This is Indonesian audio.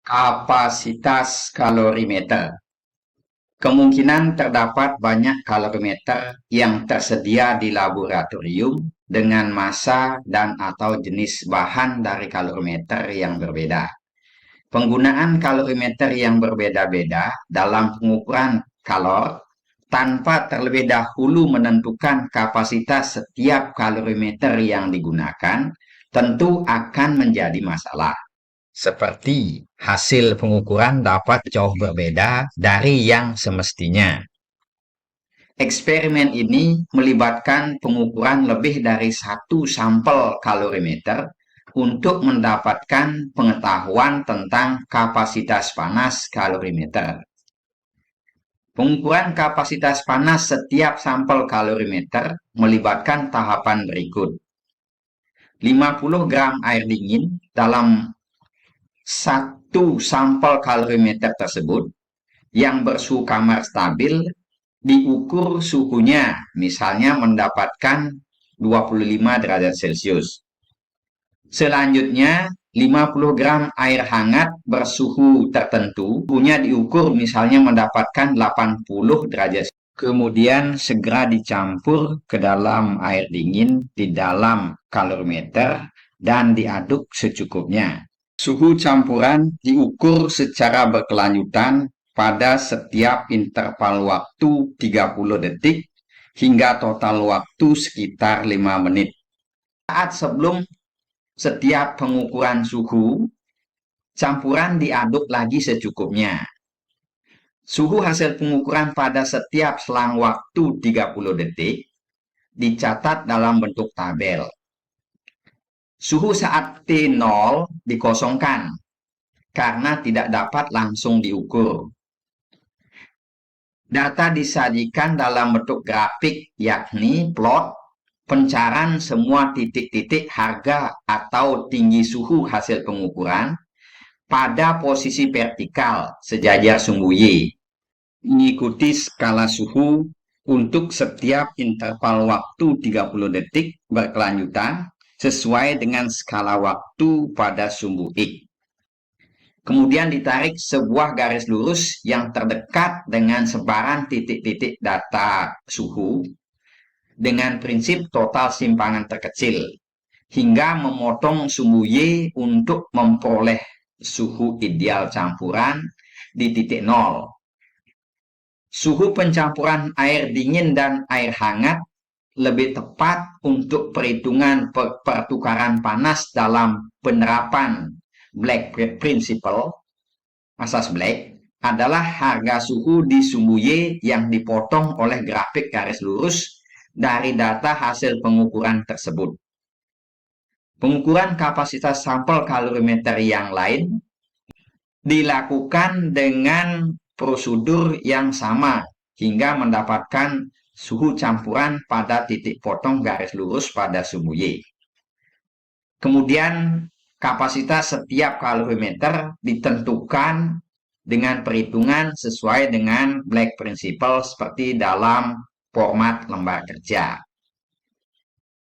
Kapasitas kalorimeter. Kemungkinan terdapat banyak kalorimeter yang tersedia di laboratorium dengan massa dan/atau jenis bahan dari kalorimeter yang berbeda. Penggunaan kalorimeter yang berbeda-beda dalam pengukuran kalor tanpa terlebih dahulu menentukan kapasitas setiap kalorimeter yang digunakan tentu akan menjadi masalah. Seperti hasil pengukuran dapat jauh berbeda dari yang semestinya. Eksperimen ini melibatkan pengukuran lebih dari satu sampel kalorimeter untuk mendapatkan pengetahuan tentang kapasitas panas kalorimeter. Pengukuran kapasitas panas setiap sampel kalorimeter melibatkan tahapan berikut. 50 gram air dingin dalam satu sampel kalorimeter tersebut yang bersuhu kamar stabil diukur suhunya, misalnya mendapatkan 25 derajat Celcius. Selanjutnya, 50 gram air hangat bersuhu tertentu, suhunya diukur misalnya mendapatkan 80 derajat. Kemudian segera dicampur ke dalam air dingin di dalam kalorimeter dan diaduk secukupnya. Suhu campuran diukur secara berkelanjutan pada setiap interval waktu 30 detik hingga total waktu sekitar 5 menit. Saat sebelum setiap pengukuran suhu, campuran diaduk lagi secukupnya. Suhu hasil pengukuran pada setiap selang waktu 30 detik dicatat dalam bentuk tabel. Suhu saat T0 dikosongkan karena tidak dapat langsung diukur. Data disajikan dalam bentuk grafik, yakni plot pencaran semua titik-titik harga atau tinggi suhu hasil pengukuran pada posisi vertikal sejajar sumbu Y, mengikuti skala suhu untuk setiap interval waktu 30 detik berkelanjutan sesuai dengan skala waktu pada sumbu X. Kemudian ditarik sebuah garis lurus yang terdekat dengan sebaran titik-titik data suhu dengan prinsip total simpangan terkecil hingga memotong sumbu Y untuk memperoleh suhu ideal campuran di titik 0. Suhu pencampuran air dingin dan air hangat lebih tepat untuk perhitungan pertukaran panas dalam penerapan Black Principle, asas Black, adalah harga suhu di sumbu Y yang dipotong oleh grafik garis lurus dari data hasil pengukuran tersebut. Pengukuran kapasitas sampel kalorimeter yang lain dilakukan dengan prosedur yang sama hingga mendapatkan suhu campuran pada titik potong garis lurus pada sumbu Y. Kemudian kapasitas setiap kalorimeter ditentukan dengan perhitungan sesuai dengan Black Principle seperti dalam format lembar kerja.